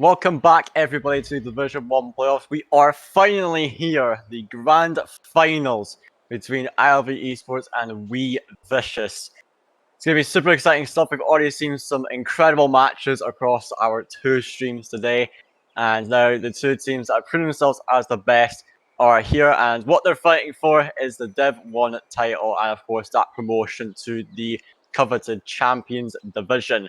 Welcome back, everybody, to the Division 1 playoffs. We are finally here, the grand finals between ILV Esports and WeVicious. It's going to be super exciting stuff. We've already seen some incredible matches across our two streams today, and now the two teams that have proven themselves as the best are here, and what they're fighting for is the Div 1 title and, of course, that promotion to the coveted Champions Division.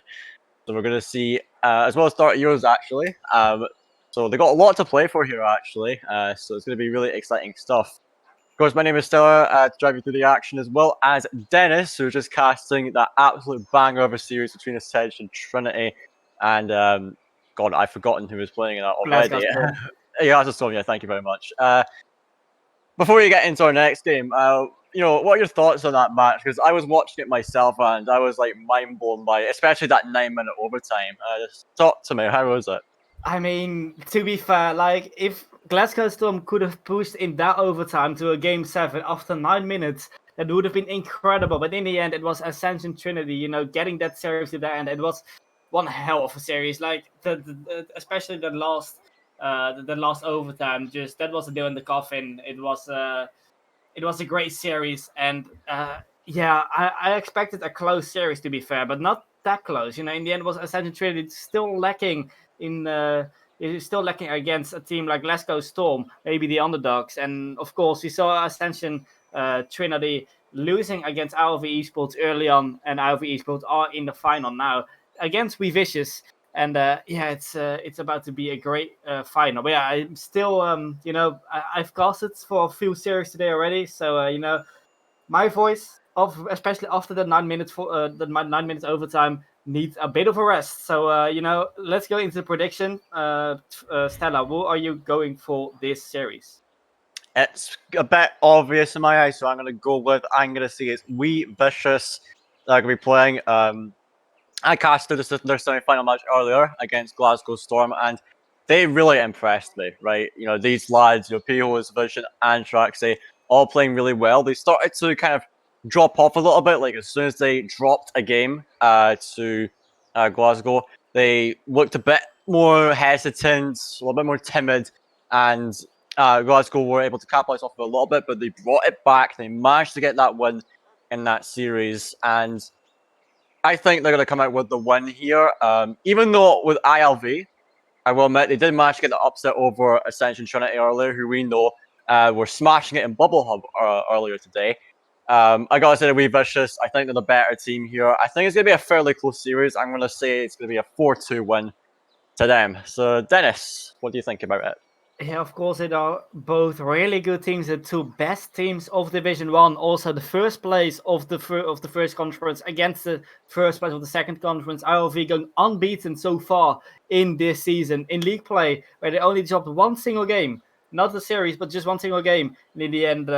So we're going to see, as well as start yours actually. So they got a lot to play for here actually. So it's going to be really exciting stuff. Of course, my name is Stella to drive you through the action, as well as Dennis, who's just casting that absolute banger of a series between Ascension Trinity and God, I've forgotten who was playing in that already. Yeah, that's a storm. Yeah, thank you very much. Before we get into our next game, what are your thoughts on that match? Because I was watching it myself and I was like mind blown by it, especially that 9-minute overtime. Just talk to me, how was it? I mean, to be fair, like if Glasgow Storm could have pushed in that overtime to a game 7 after 9 minutes, that would have been incredible. But in the end, it was Ascension Trinity, getting that series to the end. It was one hell of a series. Like especially the last overtime, just that was a nail in the coffin. It was a great series, and I expected a close series, to be fair, but not that close. In the end, it was Ascension Trinity still lacking against a team like Glasgow Storm, maybe the underdogs. And of course, we saw Ascension Trinity losing against ILV Esports early on, and ILV Esports are in the final now against WeVicious. And it's about to be a great final. But yeah, I'm still, I've casted for a few series today already. So my voice, especially after the 9 minutes the 9 minutes overtime, needs a bit of a rest. So let's go into the prediction. Stella, who are you going for this series? It's a bit obvious in my eyes, so I'm going to say it's WeVicious that are going to be playing. I casted their semi-final match earlier against Glasgow Storm, and they really impressed me, right? These lads, Pio's Vision and Traxy, all playing really well. They started to kind of drop off a little bit, like as soon as they dropped a game to Glasgow, they looked a bit more hesitant, a little bit more timid, and Glasgow were able to capitalize off of it a little bit, but they brought it back. They managed to get that win in that series, and I think they're going to come out with the win here. Even though with ILV, I will admit, they did manage to get the upset over Ascension Trinity earlier, who we know were smashing it in Bubble Hub earlier today. I got to say, WeVicious, I think they're the better team here. I think it's going to be a fairly close series. I'm going to say it's going to be a 4-2 win to them. So, Dennis, what do you think about it? Yeah, of course, they are both really good teams, the two best teams of Division 1. Also, the first place of the first conference against the first place of the second conference. ILV going unbeaten so far in this season in league play, where they only dropped one single game. Not the series, but just one single game. And in the end,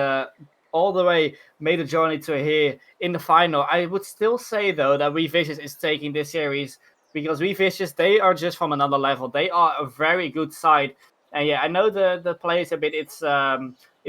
all the way made a journey to here in the final. I would still say, though, that WeVicious is taking this series because WeVicious, they are just from another level. They are a very good side. And yeah, I know the players a bit. It's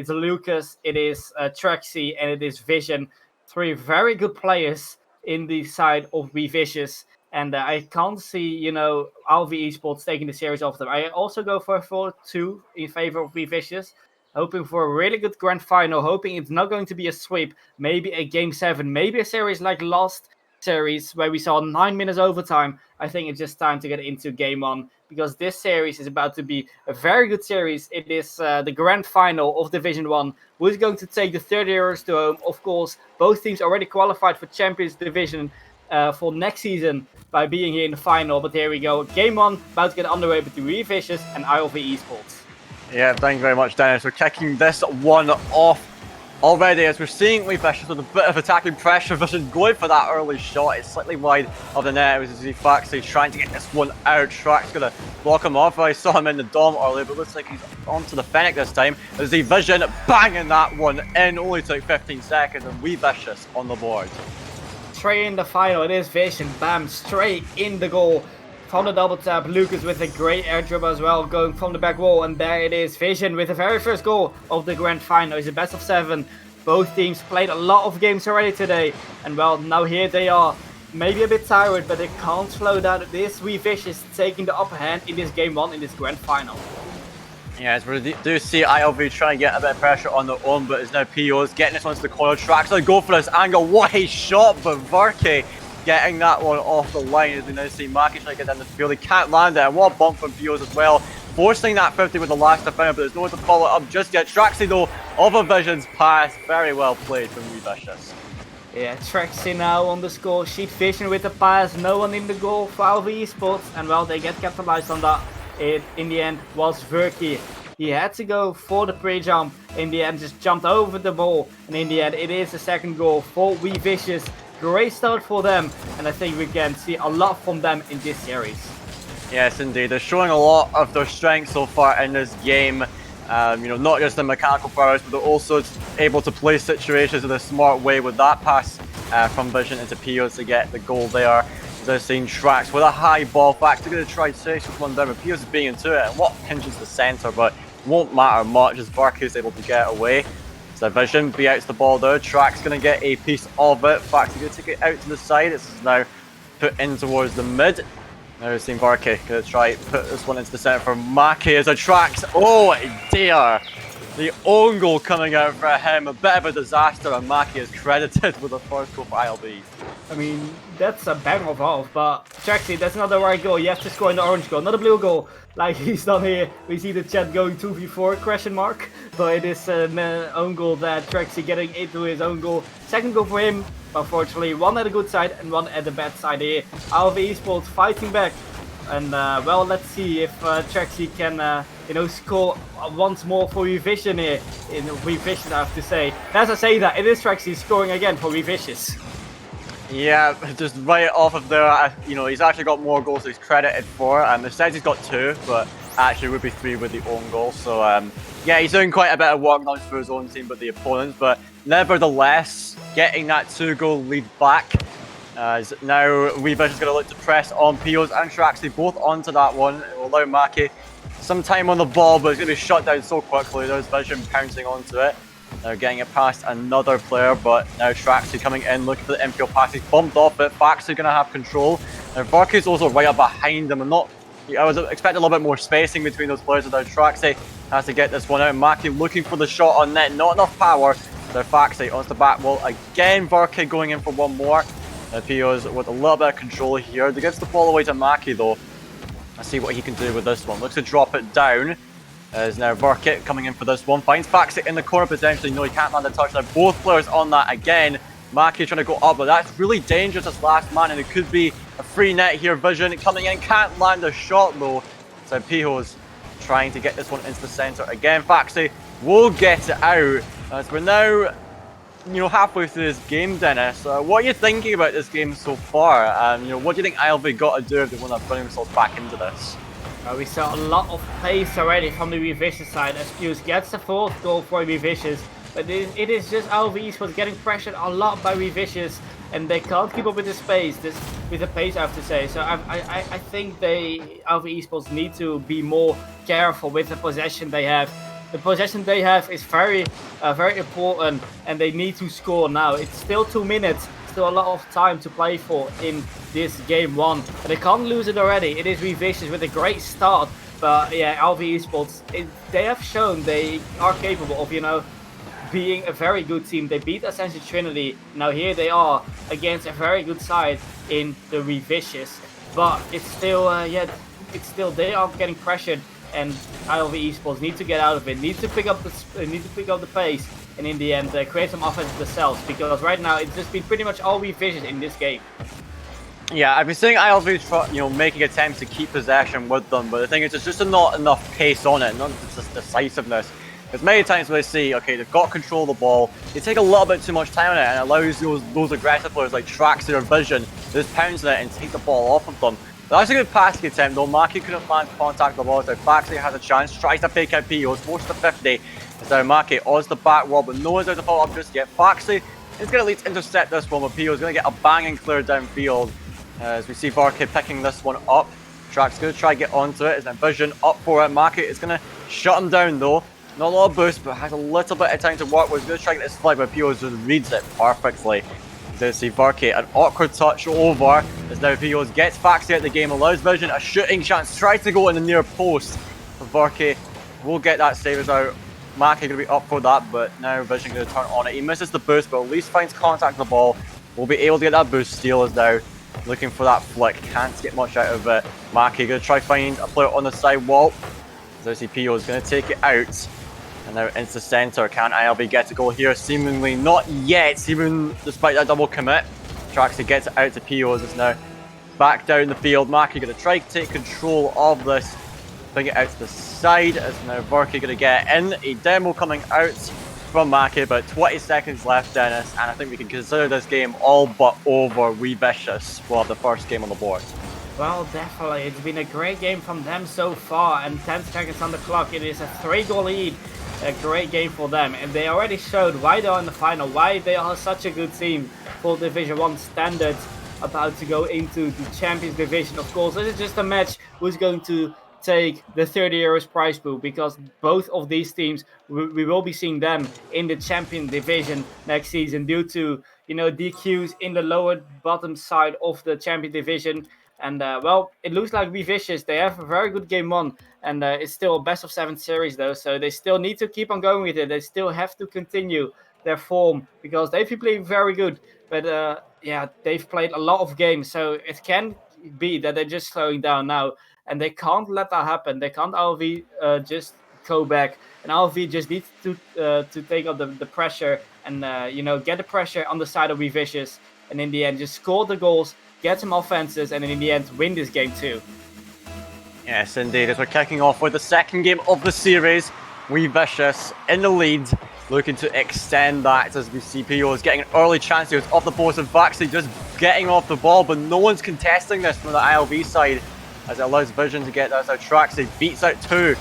Lucas, it is Traxy, and it is Vision. 3 very good players in the side of WeVicious. And I can't see, ILV Esports taking the series off them. I also go for a 4-2 in favor of WeVicious. Hoping for a really good grand final. Hoping it's not going to be a sweep. Maybe a game 7. Maybe a series like last series where we saw 9 minutes overtime. I think it's just time to get into game 1 because this series is about to be a very good series. It is the grand final of Division 1. Who's going to take the 30 euros to home? Of course, both teams already qualified for Champions Division for next season by being here in the final. But here we go. Game 1 about to get underway between WeVicious and ILV Esports. Yeah, thank you very much, Dennis. We're kicking this one off already, as we're seeing WeVicious with a bit of attacking pressure. Vision going for that early shot. It's slightly wide of the net. It was Faxi trying to get this one out. Track's going to block him off. I saw him in the dom earlier, but looks like he's onto the Fennec this time. As Vision banging that one in. Only took 15 seconds, and WeVicious on the board. Straight in the final, it is Vision. Bam, straight in the goal. From the double tap, Lucas with a great airdrop as well, going from the back wall, and there it is, Vision with the very first goal of the grand final. It's a best of 7. Both teams played a lot of games already today, and well, now here they are maybe a bit tired, but they can't slow down. This WeVicious taking the upper hand in this game 1 in this grand final. Yes, we do see ILV trying to get a bit of pressure on their own, but it's now POs getting this one to the corner track. So they go for this angle. What a shot, but Varke getting that one off the line as we now see Maki trying to get down the field. He can't land it, and what a bump from POs as well. Forcing that 50 with the last defender, but there's no one to follow it up just yet. Traxy though, of a Vision's pass. Very well played from WeVicious. Yeah, Traxy now on the score sheet, Vision with the pass, no one in the goal for LV Esports, and well, they get capitalized on that. It, in the end, was Verky. He had to go for the pre-jump, in the end just jumped over the ball, and in the end it is the second goal for WeVicious. Great start for them, and I think we can see a lot from them in this series. Yes, indeed. They're showing a lot of their strength so far in this game. You know, not just the mechanical powers, but they're also able to play situations in a smart way with that pass from Vision into POs to get the goal there. They're seeing Trax with a high ball. Fact, they're going to try to chase this one down, but POs is being into it, and what pinches the centre, but won't matter much as Varku is able to get away. So Vision be out to the ball there. Trax going to get a piece of it. Fact, he's going to take it out to the side. This is now put in towards the mid. Now we're seeing Varke going to try put this one into the centre for Maki as a Trax. Oh dear! The own goal coming out for him, a bit of a disaster, and Maki is credited with the first goal for ILB. I mean, that's a bang of half, but Traxy, that's not the right goal. You have to score in the orange goal, not a blue goal, like he's done here. We see the chat going 2v4 question mark, but it is an own goal that Traxy getting into his own goal. Second goal for him, unfortunately, one at the good side and one at the bad side here. LV Esports fighting back, and well, let's see if Traxy can, you know, score once more for WeVicious here. In WeVicious, I have to say. As I say that, it is Traxy scoring again for WeVicious. Yeah, just right off of there, you know, he's actually got more goals he's credited for. It says he's got 2, but actually would be 3 with the own goal. So, yeah, he's doing quite a bit of work, not just for his own team, but the opponents. But nevertheless, getting that 2-goal lead back. As now WeVicious is going to look to press on POs and Traxy both onto that one. It will allow Maki some time on the ball, but it's going to be shut down so quickly. There's Vision pouncing onto it. Now getting it past another player, but now Traxy coming in, looking for the infield pass. He's bumped off it. Faxy going to have control. Now Varky's also right up behind him, and I was expecting a little bit more spacing between those players. Without Traxy has to get this one out. Maki looking for the shot on net, not enough power. Now Faxy onto the back wall again. Varky going in for one more. Now POs with a little bit of control here. He gets the ball away to Maki though. Let's see what he can do with this one. Looks to drop it down. As now Varkit coming in for this one. Finds Faxit in the corner potentially. No, he can't land a touch. Now both players on that again. Maki trying to go up, but that's really dangerous as last man, and it could be a free net here. Vision coming in, can't land a shot though. So Piho's trying to get this one into the centre. Again, Faxi will get it out. As we're now, you know, halfway through this game, Dennis. What are you thinking about this game so far? You know, what do you think ILV got to do if they want to bring themselves back into this? We saw a lot of pace already from the WeVicious side as Fuse gets the 4th goal for WeVicious, but it is just LV Esports getting pressured a lot by WeVicious, and they can't keep up with the pace. With the pace, I have to say. So I think LV Esports need to be more careful with the possession they have. The possession they have is very important, and they need to score now. It's still 2 minutes. Still a lot of time to play for in this game 1, and they can't lose it already. It is WeVicious with a great start, but yeah, LV Esports, they have shown they are capable of, you know, being a very good team. They beat Ascension Trinity. Now here they are against a very good side in the WeVicious, but it's still they are getting pressured, and LV Esports need to get out of it. Need to pick up the pace. And in the end, create some offense themselves, because right now it's just been pretty much all WeVicious in this game. Yeah, I've been seeing ILV, you know, making attempts to keep possession with them, but the thing is, there's just not enough pace on it, not just decisiveness. Because many times when they see, okay, they've got control of the ball, they take a little bit too much time on it, and it allows those aggressive players like Traxy or Vision to just pounce on it and take the ball off of them. That's a good passing attempt though. Maki couldn't land contact the ball, so Faxi has a chance, tries to fake out POs, forces the 50. So Maki odds the back wall, but no one's out to follow up just yet. Faxi is going to at least intercept this one, but PO is going to get a banging clear downfield. As we see Varke picking this one up. Track's going to try to get onto it, and Vision up for it. Maki is going to shut him down though. Not a lot of boost, but has a little bit of time to work with. He's going to try to get this flight, but PO just reads it perfectly. There's see Varkey, an awkward touch over, as now Pios gets Faxi out the game, allows Vision a shooting chance, tries to go in the near post. Varkey will get that save out. Maki going to be up for that, but now Vision going to turn on it. He misses the boost, but at least finds contact with the ball. Will be able to get that boost. Steal is now looking for that flick. Can't get much out of it. Maki going to try find a player on the side wall. As PO is going to take it out. And now into the centre. Can ILB get a goal here? Seemingly not yet, even despite that double commit. Traxy gets it out to POs. It's now back down the field. Maki going to try to take control of this. Bring it out to the side. As now Varkey going to get in. A demo coming out from Maki. About 20 seconds left, Dennis. And I think we can consider this game all but over. WeVicious will have the first game on the board. Well, definitely. It's been a great game from them so far. And 10 seconds on the clock. It is a 3-goal lead. A great game for them, and they already showed why they're in the final, why they are such a good team for Division 1 standards, about to go into the Champions Division. Of course, this is just a match who's going to take the 30 euros prize pool, because both of these teams, we will be seeing them in the Champion Division next season due to, you know, DQs in the lower bottom side of the Champion Division. And well, it looks like WeVicious, they have a very good game 1, and it's still a best of 7 series though, so they still need to keep on going with it. They still have to continue their form, because they've been playing very good, but yeah, they've played a lot of games, so it can be that they're just slowing down now, and they can't let that happen. They can't RV just go back, and RV just needs to take up the pressure and you know, get the pressure on the side of WeVicious, and in the end just score the goals, get some offenses, and then in the end win this game too. Yes, indeed. As we're kicking off with the second game of the series, WeVicious in the lead, looking to extend that as we see PO is getting an early chance. He was off the post and Vaxley just getting off the ball, but no one's contesting this from the ILV side, as it allows Vision to get that out tracks. He beats out 2,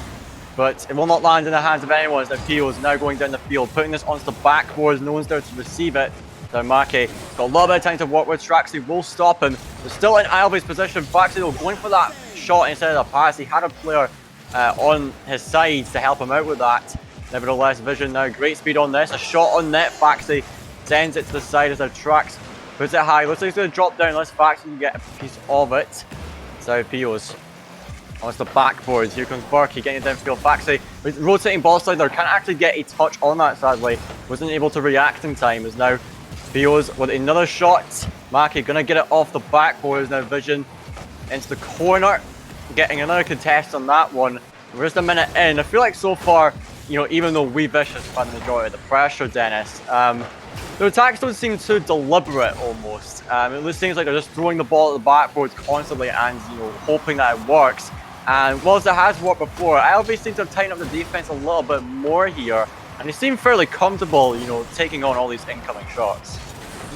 but it will not land in the hands of anyone, as PO is now going down the field, putting this onto the backboards. No one's there to receive it. So Maki got a little bit of time to work with. Traxy will stop him. They're still in ILV's position. Vaxley though going for that shot instead of a pass. He had a player on his sides to help him out with that. Nevertheless, Vision now great speed on this. A shot on net. Faxi sends it to the side as our Trax puts it high. Looks like he's going to drop down. Let's Faxi get a piece of it. So PO's on the backboards. Here comes Barkey getting it downfield. Faxi with rotating ball slide there. Can't actually get a touch on that, sadly. Wasn't able to react in time. As now PO's with another shot. Maki gonna get it off the backboards. Now Vision into the corner, getting another contest on that one. We're just a minute in. I feel like so far, you know, even though WeVicious have had the majority of the pressure, Dennis, their attacks don't seem too deliberate almost. It just seems like they're just throwing the ball at the backboards constantly and, you know, hoping that it works. And whilst it has worked before, ILV seems to have tightened up the defense a little bit more here. And they seem fairly comfortable, you know, taking on all these incoming shots.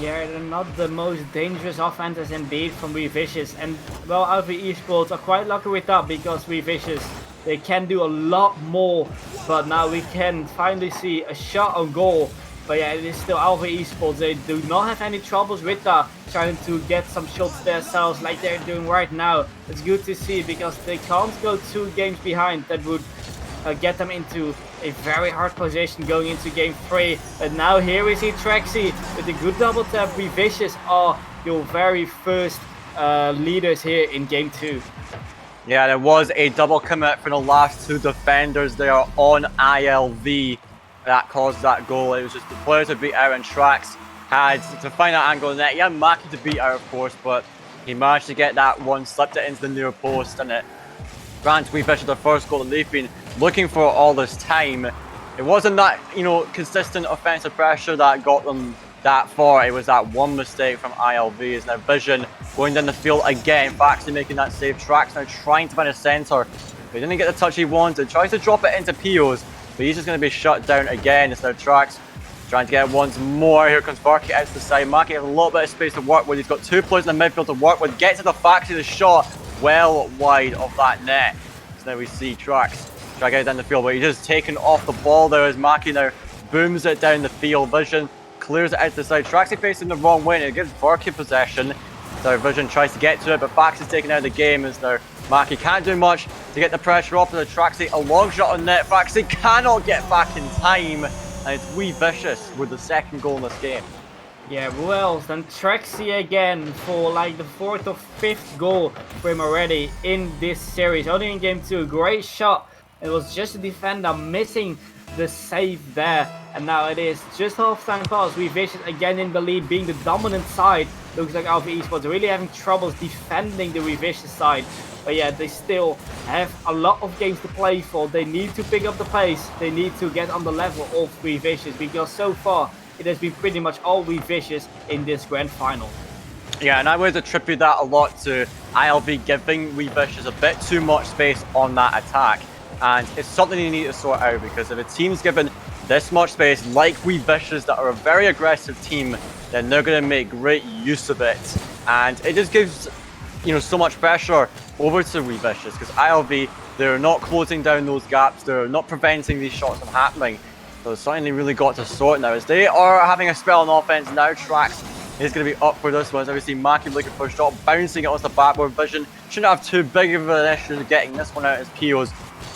Yeah, they're not the most dangerous offenses indeed from WeVicious, and well, LV Esports are quite lucky with that, because WeVicious, they can do a lot more, but now we can finally see a shot on goal. But yeah, it is still LV Esports. They do not have any troubles with that, trying to get some shots themselves like they're doing right now. It's good to see, because they can't go 2 games behind. That would get them into a very hard position going into game 3. And now here we see Traxy with a good double tap. WeVicious are your very first leaders here in game 2. Yeah, there was a double commit for the last 2 defenders there on ILV that caused that goal. It was just the player to beat out, and Trax had to find that angle in net. He had Maki to beat out, of course, but he managed to get that one, slipped it into the near post, and it grants WeVicious their first goal that they've been looking for all this time. It wasn't that, you know, consistent offensive pressure that got them that far. It was that one mistake from ILV. As now Vision going down the field again, Faxley making that save. Trax now trying to find a centre. He didn't get the touch he wanted. Tries to drop it into POs, but he's just going to be shut down again. It's now Trax trying to get it once more. Here comes Barkey out to the side. Maki has a little bit of space to work with. He's got 2 players in the midfield to work with. Gets to the Faxley, the shot well wide of that net. So now we see Trax try to get it down the field, but he's just taken off the ball there as Maki now booms it down the field. Vision clears it out to the side. Traxy facing the wrong way, and it gives Barkey possession. So Vision tries to get to it, but Fax is taken out of the game as now Maki can't do much to get the pressure off of the Traxy. A long shot on net. Faxy cannot get back in time, and it's WeVicious with the second goal in this game. Yeah, who else than Trexie again for like the 4th or 5th goal for him already in this series. Only in game 2, great shot. It was just a defender missing the save there. And now it is just half-time pass. WeVicious again in the lead, being the dominant side. Looks like Alpha Esports really having troubles defending the WeVicious side. But yeah, they still have a lot of games to play for. They need to pick up the pace. They need to get on the level of WeVicious, because so far it has been pretty much all WeVicious in this grand final. Yeah, and I would attribute that a lot to ILV giving WeVicious a bit too much space on that attack. And it's something you need to sort out, because if a team's given this much space, like WeVicious, that are a very aggressive team, then they're going to make great use of it. And it just gives, so much pressure over to WeVicious, because ILV, they're not closing down those gaps, they're not preventing these shots from happening. So it's something they really got to sort now, as they are having a spell on offense. Now Trax is going to be up for this one. As obviously Maki looking for a shot, bouncing it off the backboard. Vision shouldn't have too big of an issue getting this one out as POs.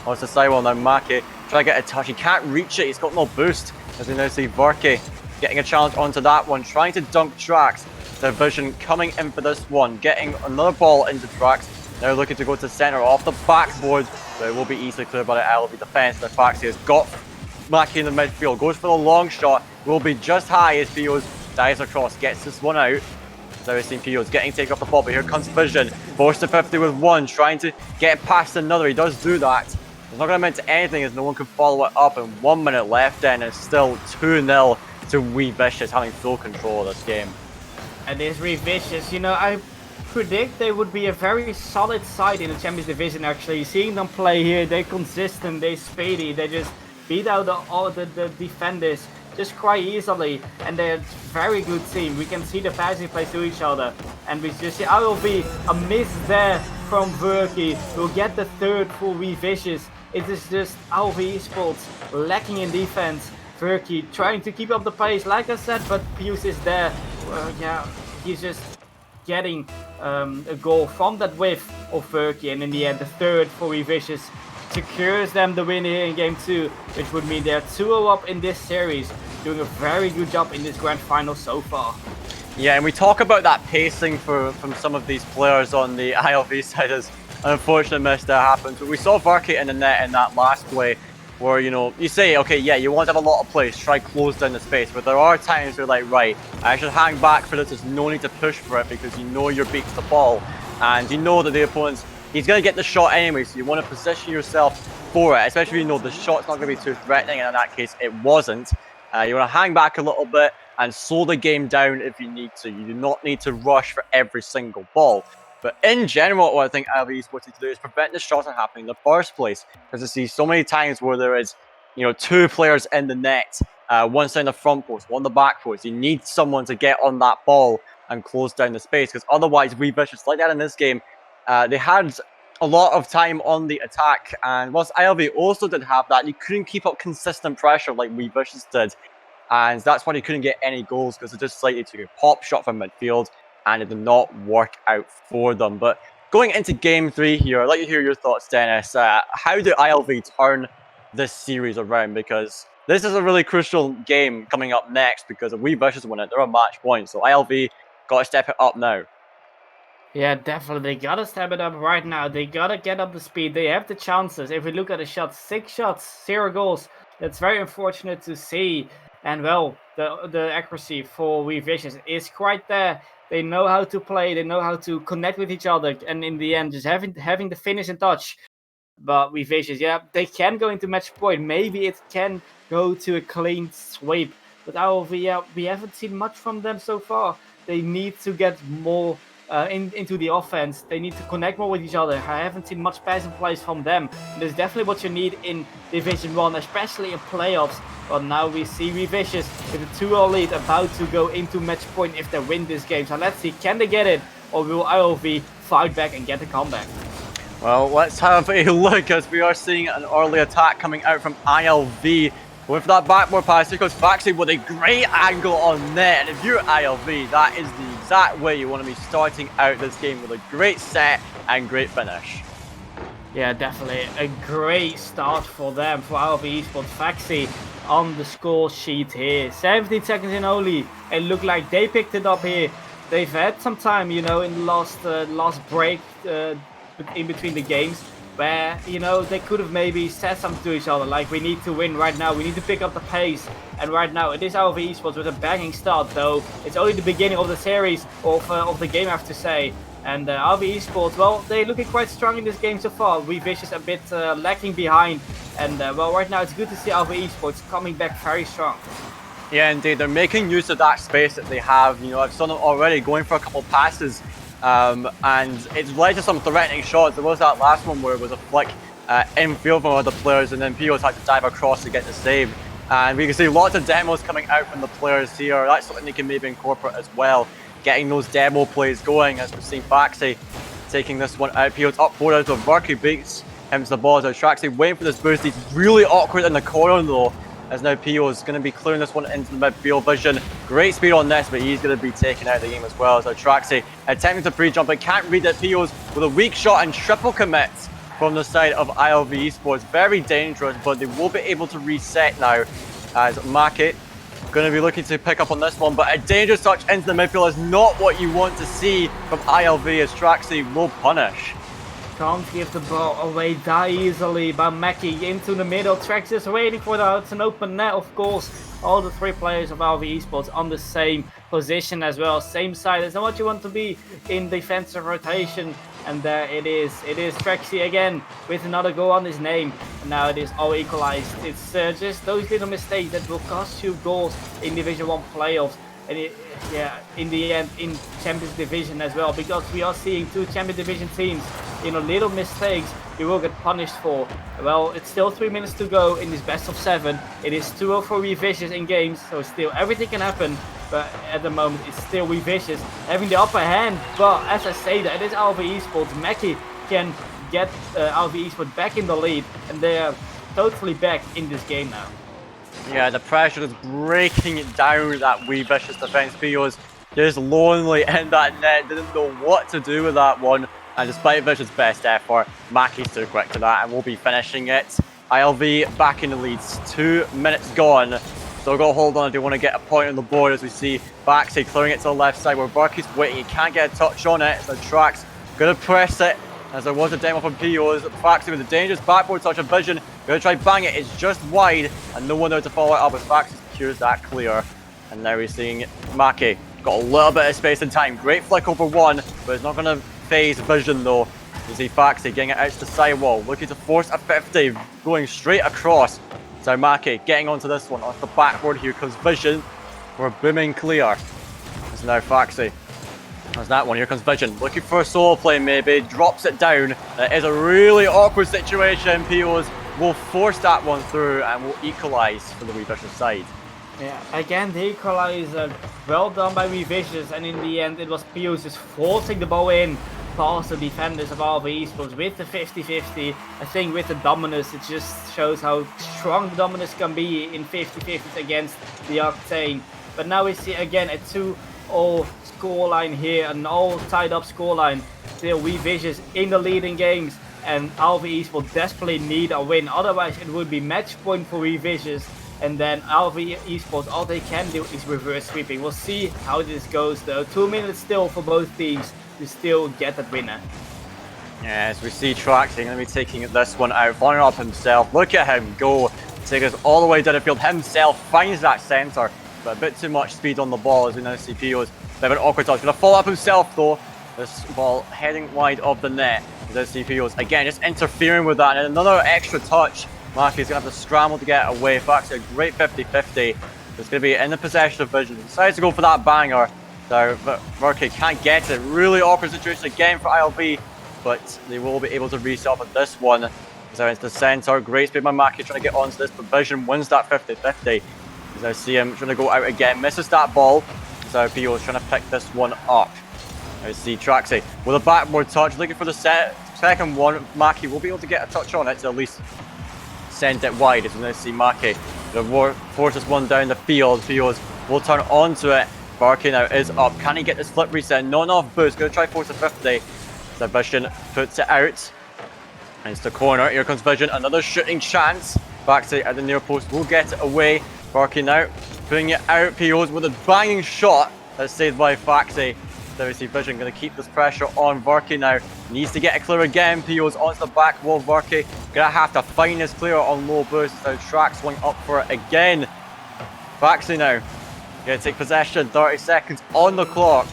Oh, it's the sidewall now. Maki trying to get a touch. He can't reach it. He's got no boost. As we now see Varkey getting a challenge onto that one, trying to dunk Trax. The Vision coming in for this one, getting another ball into Trax. Now looking to go to the center off the backboard, but it will be easily cleared by the LV defense. The Faxi has got Maki in the midfield, goes for the long shot, will be just high as Pios dives across, gets this one out. Now we've seen Pios getting taken off the ball, but here comes Vision, forced to 50 with one, trying to get past another. He does do that. It's not going to amount to anything as no one can follow it up, and 1 minute left in, and still 2-0 to WeVicious having full control of this game. And this WeVicious, I predict they would be a very solid side in the Champions Division actually. Seeing them play here, they're consistent, they're speedy, they just beat out all the defenders just quite easily, and they're a very good team. We can see the passing plays to each other, and we just see ILV a miss there from Verky. We'll get the third for WeVicious. It is just ILV Esports lacking in defense. Verky trying to keep up the pace, like I said, but Pius is there. Yeah, he's just getting a goal from that whiff of Verky, and in the end, the third for WeVicious secures them the win here in game 2, which would mean they're 2-0 up in this series, doing a very good job in this grand final so far. Yeah, and we talk about that pacing from some of these players on the ILV side as an unfortunate miss that happens. But we saw Varkey in the net in that last play where, you say, okay, yeah, you want to have a lot of plays, try close down the space, but there are times where like, right, I should hang back for this, there's no need to push for it because you're beat to the ball, and you know that the opponent's he's going to get the shot anyway, so you want to position yourself for it, especially if you know the shot's not going to be too threatening, and in that case, it wasn't. You want to hang back a little bit and slow the game down if you need to. You do not need to rush for every single ball. But in general, what I think ILV Esports need to do is prevent the shots from happening in the first place. Because I see so many times where there is, two players in the net, one side in the front post, one in the back post. You need someone to get on that ball and close down the space, because otherwise, WeVicious, like that in this game, they had a lot of time on the attack, and whilst ILV also did have that, you couldn't keep up consistent pressure like WeVicious did, and that's why you couldn't get any goals, because it just slightly took a pop shot from midfield, and it did not work out for them. But going into game 3 here, I'd like to hear your thoughts, Dennis. How do ILV turn this series around? Because this is a really crucial game coming up next, because if WeVicious win it, they're a match point, so ILV got to step it up now. Yeah, definitely. They gotta step it up right now. They gotta get up the speed. They have the chances. If we look at the shots, 6 shots, 0 goals. That's very unfortunate to see. And well, the accuracy for WeVicious is quite there. They know how to play. They know how to connect with each other. And in the end, just having the finish and touch. But WeVicious, yeah, they can go into match point. Maybe it can go to a clean sweep. But ILV, yeah, we haven't seen much from them so far. They need to get more into the offense. They need to connect more with each other. I haven't seen much passing plays from them. And that's definitely what you need in Division 1, especially in playoffs. But now we see WeVicious with a 2-0 lead about to go into match point if they win this game. So let's see, can they get it? Or will ILV fight back and get the comeback? Well, let's have a look, as we are seeing an early attack coming out from ILV. With that backboard pass, here goes Faxi with a great angle on net. And if you're ILV, that is the exact way you want to be starting out this game, with a great set and great finish. Yeah, definitely a great start for them, for ILV Esports. Faxi on the score sheet here. 17 seconds in only. It looked like they picked it up here. They've had some time, you know, in the last break in between the games, where, you know, they could have maybe said something to each other, like, we need to win right now, we need to pick up the pace. And right now it is RV Esports with a banging start, though it's only the beginning of the series, of the game, I have to say. And RV Esports, well, they're looking quite strong in this game so far. WeVicious a bit lacking behind, and well, right now it's good to see RV Esports coming back very strong. Yeah, indeed. They're making use of that space that they have. You know, I've seen them already going for a couple passes, and it's led to some threatening shots. There was that last one where it was a flick infield from one of the players, and then Pios had to dive across to get the save. And we can see lots of demos coming out from the players here. That's something they can maybe incorporate as well, getting those demo plays going, as we've seen Faxi taking this one out. Pios up forward as Verky beats him to the ball. So Traxi waiting for this boost. He's really awkward in the corner though, as now Pio's going to be clearing this one into the midfield. Vision, great speed on this, but he's going to be taken out of the game as well. So Traxi attempting to pre-jump, but can't read it. Pio's with a weak shot and triple commits from the side of ILV Esports. Very dangerous, but they will be able to reset now, as Maki going to be looking to pick up on this one, but a dangerous touch into the midfield is not what you want to see from ILV, as Traxi will punish. Can't give the ball away that easily by Mackie into the middle. Trax is waiting for that. It's an open net, of course. All the three players of RV Esports on the same position as well. Same side. That's not what you want to be in defensive rotation. And there it is. It is Traxi again with another goal on his name. And now it is all equalized. It's just those little mistakes that will cost you goals in Division 1 playoffs. And in the end, in Champions Division as well, because we are seeing two Champions Division teams, you know, little mistakes you will get punished for. Well, it's still 3 minutes to go in this best of 7. It is 2-0 for WeVicious in games, so still everything can happen. But at the moment, it's still WeVicious having the upper hand. But as I say that, it is RV Esports. Mackie can get RV Esports back in the lead, and they are totally back in this game now. Yeah, the pressure is breaking down that WeVicious defense. Pios just lonely in that net, didn't know what to do with that one. And despite Vicious' best effort, Mackie's too quick to that and will be finishing it. ILV back in the leads, 2 minutes gone. Still got to hold on if they want to get a point on the board, as we see Baxi clearing it to the left side where Burkey's waiting. He can't get a touch on it. So Trax going to press it, as there was a demo from Pios. Faxi with a dangerous backboard touch of Vision. Going to try bang it. It's just wide, and no one there to follow it up as Faxi secures that clear. And now we're seeing Mackie got a little bit of space and time. Great flick over one, but it's not going to phase Vision though. You see Faxi getting it out to the sidewall, looking to force a 50, going straight across. So Mackie getting onto this one, off the backboard. Here comes Vision for a booming clear. It's now Faxi. There's that one. Here comes Vision, looking for a solo play maybe, drops it down. It is a really awkward situation. Pios will force that one through and will equalise for the WeVicious side. Yeah, again the equalizer, well done by WeVicious, and in the end it was Pios just forcing the ball in past the defenders of RV Esports with the 50-50. I think with the Dominus it just shows how strong the Dominus can be in 50-50s against the Octane. But now we see again a 2-0 scoreline here, an all tied up scoreline. Still WeVicious in the leading games, and RV Esports desperately need a win, otherwise it would be match point for WeVicious. And then RV Esports, all they can do is reverse sweeping. We'll see how this goes though. 2 minutes still for both teams to still get that winner. Yes, we see Traxi going to be taking this one out, firing up himself. Look at him go. Take us all the way down the field himself, finds that centre, but a bit too much speed on the ball as we now see Pios. Bit of an awkward touch. Going to follow up himself though. This ball heading wide of the net. We now see Pios again just interfering with that, and another extra touch. Mackie's going to have to scramble to get away. Faxi a great 50-50. It's going to be in the possession of Vision. Decides to go for that banger. So Verky can't get it. Really awkward situation again for ILB, but they will be able to reset up with this one. So it's the centre. Great speed by Mackie trying to get onto this, but Vision wins that 50-50. As I see him trying to go out again. Misses that ball. So Pio's trying to pick this one up. I see Traxi with a backboard touch. Looking for the second one. Mackie will be able to get a touch on it to at least send it wide, as we now see Mackie force this one down the field. Pios will turn onto it. Barkey now is up. Can he get this flip reset? Not enough boost. Going to try force a 50. So Vision puts it out. And it's the corner. Here comes Vision. Another shooting chance. Backside at the near post will get it away. Varky now putting it out. POs with a banging shot that's saved by Faxi. WC Vision going to keep this pressure on. Varky now needs to get a clear again. POs onto the back wall. Varky going to have to find his clear on low boost. So Track swing up for it again. Faxi now going to take possession. 30 seconds on the clock.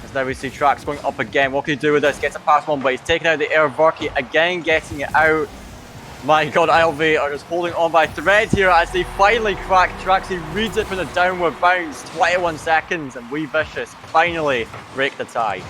As now we see Trax going up again. What can he do with this? Gets a pass one, but he's taking out the air. Varky again getting it out. My god, ILV are just holding on by thread here as they finally crack Trax. He reads it from the downward bounce. 21 seconds and WeVicious finally break the tie.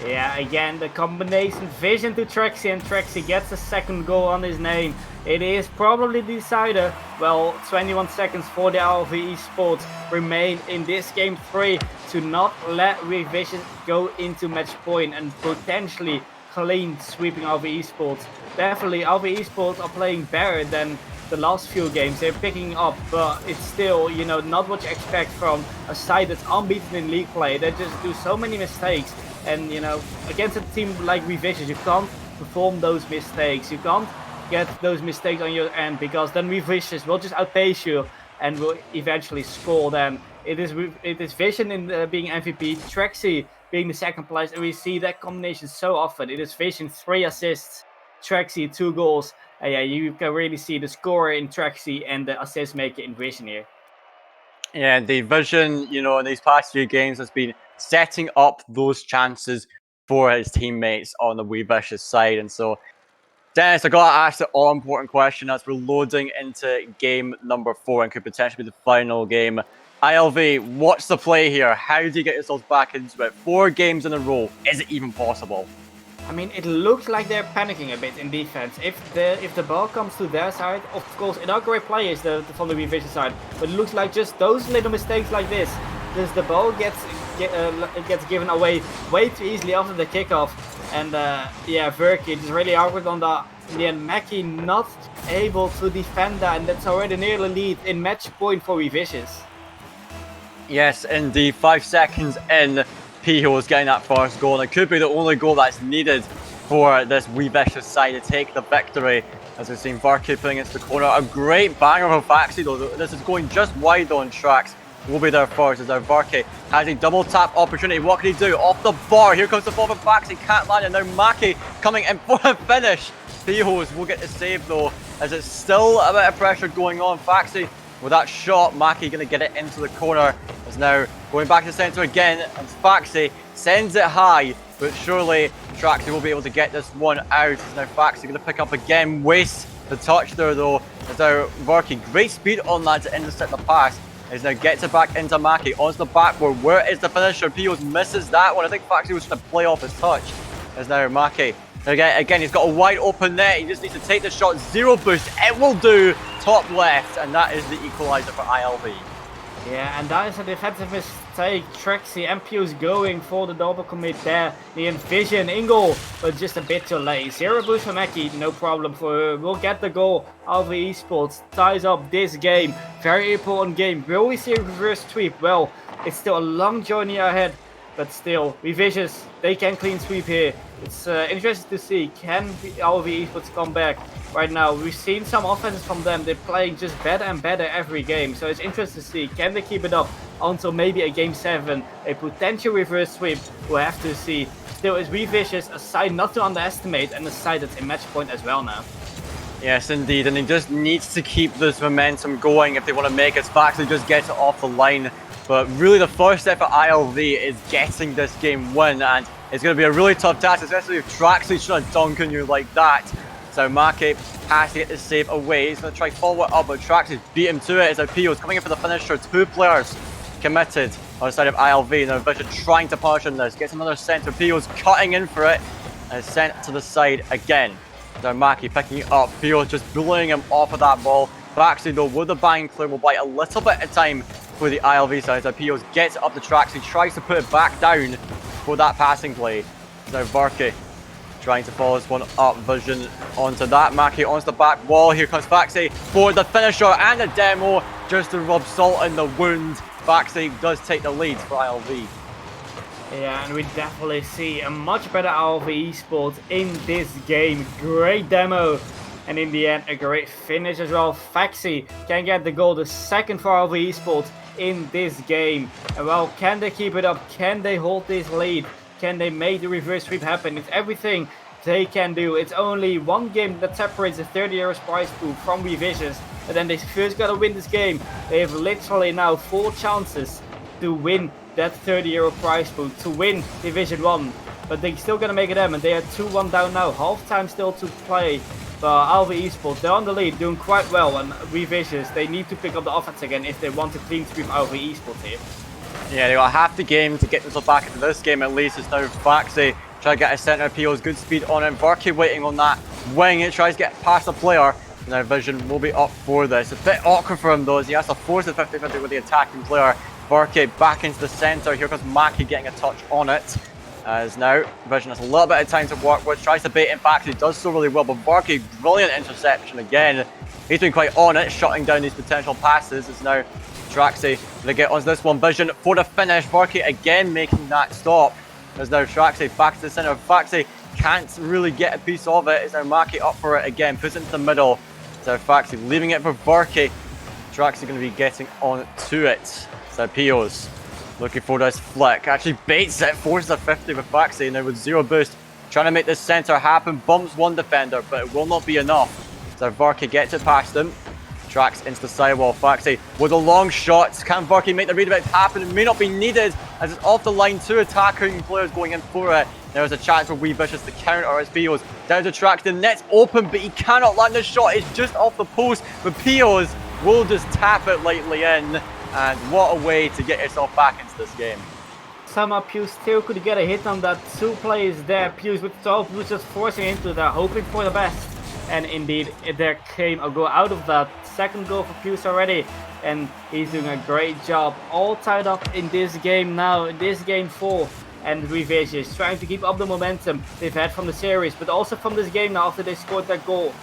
Yeah, again, the combination vision to Trexie, and Trexie gets a second goal on his name. It is probably the decider. Well, 21 seconds for the RLV Esports remain in this game 3 to not let WeVicious go into match point and potentially clean sweeping RLV Esports. Definitely, RLV Esports are playing better than the last few games. They're picking up, but it's still, you know, not what you expect from a side that's unbeaten in league play. They just do so many mistakes. And, you know, against a team like WeVicious, you can't perform those mistakes. You can't get those mistakes on your end, because then WeVicious will just outpace you and will eventually score them. It is Vision in being MVP, Trexie being the second place, and we see that combination so often. It is Vision 3 assists, Trexie 2 goals. And yeah, you can really see the scorer in Trexie and the assist maker in Vision here. Yeah, the Vision, you know, in these past few games has been setting up those chances for his teammates on the WeVicious side. And so, Dennis, I got to ask the all-important question as we're loading into game number 4 and could potentially be the final game. ILV, what's the play here? How do you get yourselves back into it? 4 games in a row. Is it even possible? I mean, it looks like they're panicking a bit in defense. If the ball comes to their side, of course, it are great players from the WeVicious side, but it looks like just those little mistakes like this, because the ball gets given away way too easily after the kickoff, and yeah, Verky is really awkward on that. In the end, Mackie not able to defend that, and that's already nearly lead in match point for WeVicious. Yes, indeed. 5 seconds in, Piho is getting that first goal, and it could be the only goal that's needed for this WeVicious side to take the victory. As we've seen Varky putting it into the corner. A great banger from Faxi though. This is going just wide on Trax. Will be there first as our Varky has a double tap opportunity. What can he do? Off the bar. Here comes the ball from Faxi. Can't land it. Now Maki coming in for a finish. Pihos will get the save though, as it's still a bit of pressure going on. Faxi with that shot. Maki going to get it into the corner. Is now going back to the centre again, and Faxi sends it high, but surely Traxi will be able to get this one out. Is now Faxi going to pick up again, wastes the touch there though. Is now Varky, great speed on that to intercept the pass. Is now gets it back into Maki, onto the backboard. Where is the finisher? Pios misses that one. I think Faxi was trying to play off his touch. Is now Maki. Again, he's got a wide open net. He just needs to take the shot. 0 boost. It will do. Top left, and that is the equaliser for ILV. Yeah, and that is a defensive mistake. Trexie and Pius going for the double commit there. The Vision in goal, but just a bit too late. 0 boost for Mackie, no problem for her. We'll get the goal. RLV Esports ties up this game. Very important game. Will we see a reverse sweep? Well, it's still a long journey ahead, but still, WeVicious, they can clean sweep here. It's interesting to see, can RLV Esports come back? Right now, we've seen some offenses from them. They're playing just better and better every game. So it's interesting to see, can they keep it up until maybe a game 7, a potential reverse sweep? We'll have to see. Still, is WeVicious a side not to underestimate, and a side that's in match point as well now. Yes, indeed, and he just needs to keep this momentum going if they want to make it. Faxi just gets it off the line. But really, the first step for ILV is getting this game win, and it's going to be a really tough task, especially if Traxley's trying to dunk on you like that. So Maki has to get this save away. He's going to try follow it up, but Traxley's beat him to it. As Pio's coming in for the finisher. 2 players committed on the side of ILV. Now Vision trying to punish on this. Gets another centre. Pio's cutting in for it, and is sent to the side again. Now Maki picking it up. Pio just bullying him off of that ball. Faxi though, with the bang clear, will buy a little bit of time for the ILV side. So Pios gets it up the tracks. He tries to put it back down for that passing play. Now Varky trying to follow this one up. Vision onto that. Maki onto the back wall. Here comes Faxi for the finisher and the demo, just to rub salt in the wound. Faxi does take the lead for ILV. Yeah, and we definitely see a much better RLV Esports in this game. Great demo And in the end, a great finish as well. Faxi can get the goal, the second for RV Esports in this game. And well, can they keep it up? Can they hold this lead? Can they make the reverse sweep happen? It's everything they can do. It's only one game that separates the 30 euros prize pool from WeVicious. And then they first gotta win this game. They have literally now 4 chances to win that 30 euro prize pool, to win Division 1. But they still gonna make it happen. They are 2-1 down now. Half time still to play. Alva Esports, they're on the lead, doing quite well, and WeVicious, they need to pick up the offense again if they want to clean sweep Alva Esports here. Yeah, they got half the game to get themselves back into this game at least. It's now Faxi trying to get a centre appeals, good speed on him. Varkey waiting on that wing, it tries to get past the player. Now Vision will be up for this. A bit awkward for him though, as he has to force the 50-50 with the attacking player. Varkey back into the centre, here comes Maki getting a touch on it. As now, Vision has a little bit of time to work with, tries to bait him back, he does so really well, but Varkey, brilliant interception again. He's been quite on it, shutting down these potential passes. It's now Traxi to get on this one. Vision for the finish, Varkey again making that stop. There's now Traxi back to the centre, Faxi can't really get a piece of it. It's now Maki up for it again, puts it into the middle. So Faxi leaving it for Varkey. Traxi going to be getting on to it. So Pios looking for this flick, actually baits it, forces a 50 with Faxi, now with 0 boost, trying to make this centre happen, bumps one defender, but it will not be enough. So Varkey gets it past him, tracks into the sidewall. Faxi with a long shot, can Varkey make the read about happen? It may not be needed, as it's off the line, 2 attacking players going in for it. There's a chance for WeVicious to counter as Pios down to Trax, the net's open, but he cannot land the shot, it's just off the post, but Pios will just tap it lightly in. And what a way to get yourself back into this game. Somehow Pius still could get a hit on that. 2 players there. Pius with 12 boosts just forcing into that, hoping for the best. And indeed, there came a goal out of that. Second goal for Pius already. And he's doing a great job. All tied up in this game now, in this game 4. And WeVicious trying to keep up the momentum they've had from the series, but also from this game now after they scored that goal.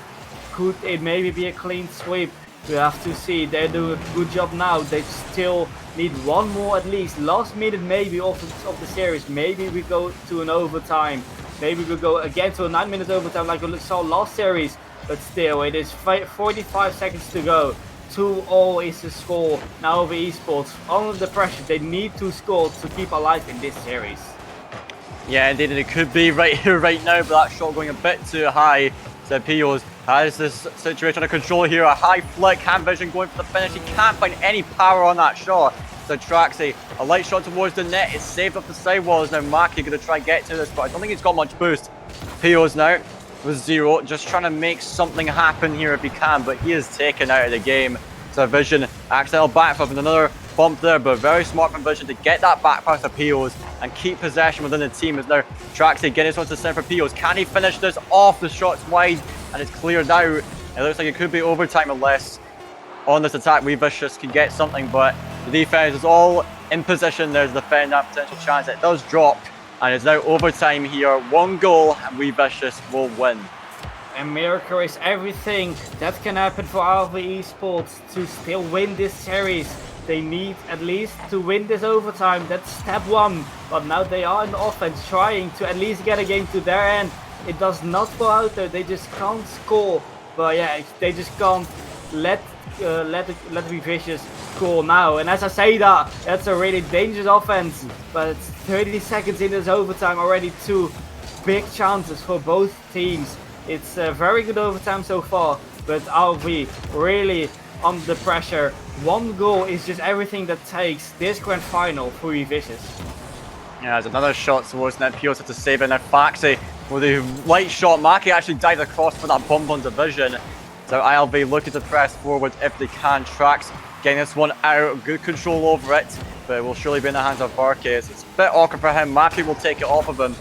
Could it maybe be a clean sweep? We have to see. They're doing a good job now. They still need one more at least. Last minute maybe of the series. Maybe we go to an overtime. Maybe we go again to a 9-minute overtime like we saw last series. But still, it is 45 seconds to go. 2-all is the score. Now over Esports, under the pressure, they need to score to keep alive in this series. Yeah, indeed, it could be right here, right now, but that shot going a bit too high. So Pios has this situation under control here. A high flick, hand Vision going for the finish. He can't find any power on that shot. So Traxi, a light shot towards the net. It's saved off the sidewalls. Now Maki going to try and get to this, but I don't think he's got much boost. Pios now with 0, just trying to make something happen here if he can, but he is taken out of the game. So Vision, accidental backflip and another bump there, but very smart from Vision to get that back pass to Pios and keep possession within the team. As now Traxi getting this one to the center for Pios. Can he finish this off? The shot's wide and it's cleared out. It looks like it could be overtime unless on this attack WeVicious can get something, but the defense is all in position. There's the defend that potential chance. It does drop and it's now overtime here. 1 goal and WeVicious will win. And miracle is everything that can happen for Alva Esports to still win this series. They need at least to win this overtime. That's step 1. But now they are in the offense trying to at least get a game to their end. It does not go out there. They just can't score. But yeah, they just can't let WeVicious score now. And as I say that, that's a really dangerous offense. But it's 30 seconds in this overtime, already 2 big chances for both teams. It's a very good overtime so far, but RV really under pressure. 1 goal is just everything that takes this grand final for WeVicious. Yeah, there's another shot towards net. Pios had to save it. Now Faxi with a light shot. Maki actually dived across for that bump on Division. So ILV looking to press forward if they can. Trax getting this one out. Good control over it, but it will surely be in the hands of Varkey. It's a bit awkward for him. Maki will take it off of him.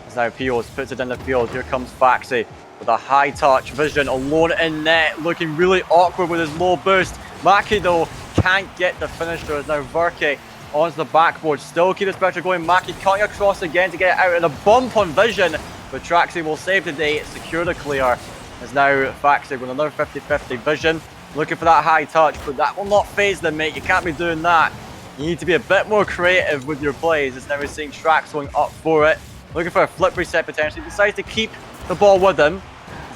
As now Pios puts it in the field. Here comes Faxi with a high touch. Vision alone in net, looking really awkward with his low boost. Maki though can't get the finish. There is now Varkey onto the backboard, still keep this pressure going. Maki cutting across again to get it out, and a bump on Vision, but Traxi will save the day, secure the clear. As now Faxi with another 50-50. Vision looking for that high touch, but that will not phase them, mate. You can't be doing that. You need to be a bit more creative with your plays. As now we're seeing Trax going up for it, looking for a flip reset potentially. Decides to keep the ball with him.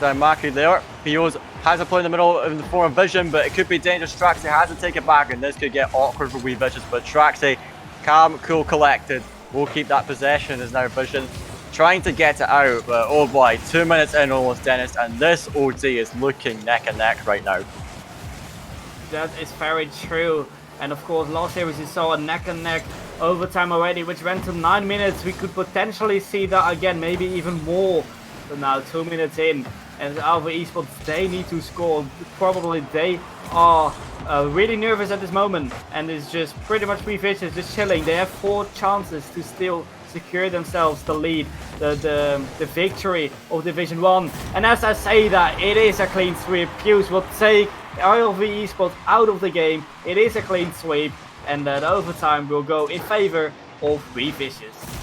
down Maki there. Pios has a play in the middle in the form of Vision, but it could be dangerous. Traxi has to take it back, and this could get awkward for WeVicious. But Traxi, calm, cool, collected, will keep that possession as now Vision trying to get it out. But oh boy, 2 minutes in almost, Dennis, and this OT is looking neck and neck right now. That is very true. And of course, last year we saw a neck and neck overtime already, which went to 9 minutes. We could potentially see that again, maybe even more. But now 2 minutes in, and Alpha Esports, they need to score. Probably they are really nervous at this moment, and it's just pretty much WeVicious just chilling. They have 4 chances to still secure themselves the lead, the victory of Division 1. And as I say that, it is a clean sweep. Pius will take ILV Esports out of the game. It is a clean sweep, and the overtime will go in favor of WeVicious.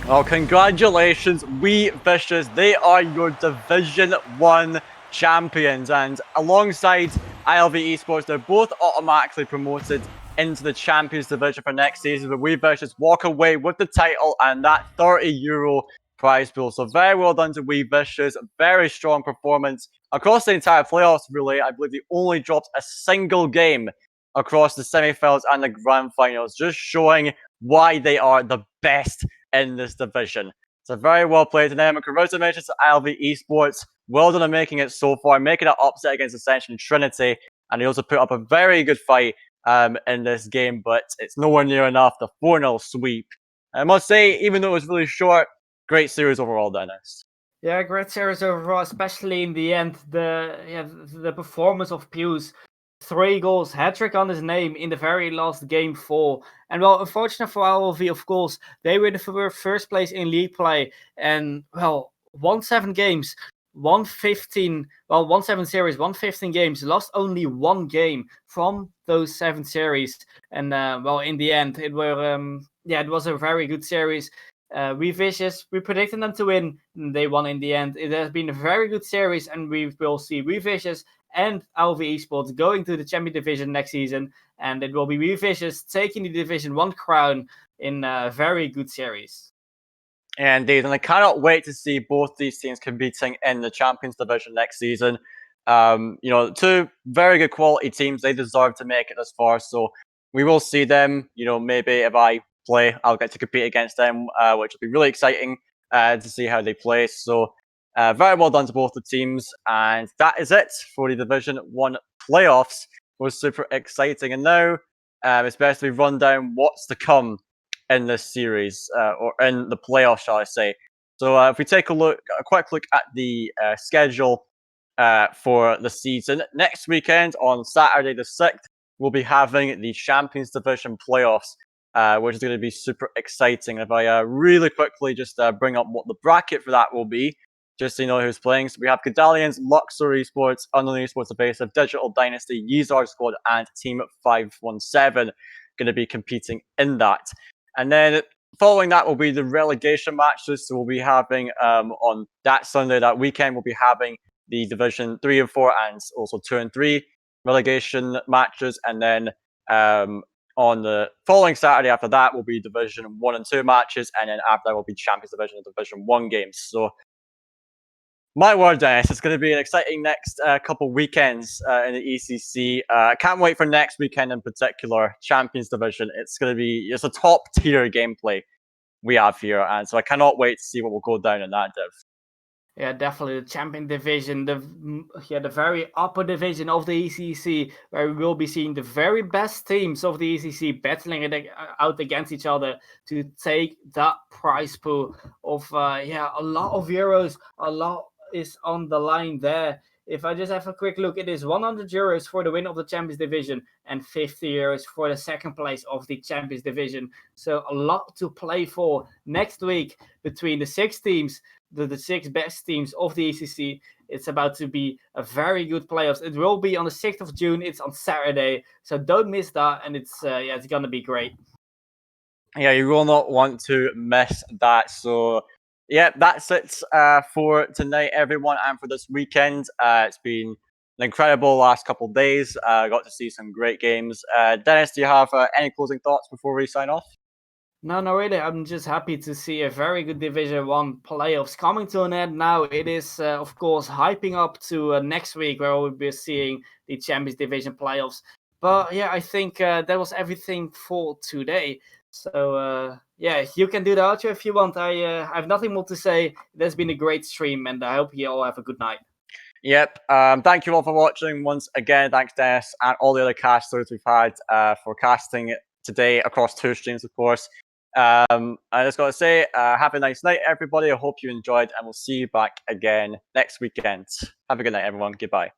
Oh, congratulations, WeVicious. They are your Division 1 champions, and alongside ILV Esports, they're both automatically promoted into the Champions Division for next season, but WeVicious walk away with the title and that €30 prize pool. So very well done to WeVicious. Very strong performance across the entire playoffs, really. I believe they only dropped a single game across the semi-finals and the grand finals, just showing why they are the best in this division. So very well played to them. And congratulations to ILV Esports. Well done on making it so far, making an upset against Ascension Trinity. And they also put up a very good fight in this game, but it's nowhere near enough. The 4-0 sweep. I must say, even though it was really short, great series overall, Dennis. Yeah, great series overall, especially in the end. The performance of Pius. 3 goals, hat-trick on his name in the very last game 4. And well, unfortunate for ILV, of course, they were the first place in league play. And well, won 7 games, won 7 series, won 15 games, lost only 1 game from those 7 series. And well, in the end, it was a very good series. WeVicious, we predicted them to win. They won in the end. It has been a very good series, and we will see WeVicious and ILV Esports going to the Champion Division next season. And it will be WeVicious taking the Division 1 crown in a very good series. Indeed, and I cannot wait to see both these teams competing in the Champions Division next season. Two very good quality teams. They deserve to make it this far, so we will see them. Maybe if I play, I'll get to compete against them, which will be really exciting to see how they play. So, very well done to both the teams, and that is it for the Division 1 playoffs. It was super exciting, and now it's best we run down what's to come in this series, or in the playoffs, shall I say. So if we take a quick look at the schedule for the season, next weekend on Saturday the 6th, we'll be having the Champions Division playoffs, which is going to be super exciting. If I really quickly just bring up what the bracket for that will be, just so you know who's playing. So we have Godalions, Luxor Esports, Unknown Esports, Evasive, Digital Dynasty, Yezard Squad, and Team 517 going to be competing in that. And then following that will be the relegation matches. So we'll be having on that Sunday, that weekend, we'll be having the Division 3 and 4 and also 2 and 3 relegation matches. And then on the following Saturday after that will be Division 1 and 2 matches. And then after that will be Champions Division and Division 1 games. So my word, Dennis, it's going to be an exciting next couple weekends in the ECC. I can't wait for next weekend in particular, Champions Division. It's a top tier gameplay we have here, and so I cannot wait to see what will go down in that div. Yeah, definitely the Champion Division, the very upper division of the ECC, where we will be seeing the very best teams of the ECC battling it out against each other to take that prize pool of a lot of euros. A lot is on the line there. If I just have a quick look, it is €100 for the win of the Champions Division and €50 for the second place of the Champions Division. So a lot to play for next week between the 6 teams, the 6 best teams of the ECC. It's about to be a very good playoffs. It will be on the 6th of June. It's on Saturday, so don't miss that. And it's gonna be great. Yeah, you will not want to miss that. So yeah, that's it for tonight, everyone, and for this weekend. It's been an incredible last couple of days. Got to see some great games. Dennis, do you have any closing thoughts before we sign off? No, no, really. I'm just happy to see a very good Division One playoffs coming to an end. Now it is, of course, hyping up to next week where we'll be seeing the Champions Division playoffs. But yeah, I think that was everything for today. So yeah, you can do the outro if you want. I have nothing more to say. It has been a great stream, and I hope you all have a good night. Yep. Thank you all for watching. Once again, thanks Dennis and all the other casters we've had for casting today across 2 streams, of course. I just got to say, have a nice night, everybody. I hope you enjoyed, and we'll see you back again next weekend. Have a good night, everyone. Goodbye.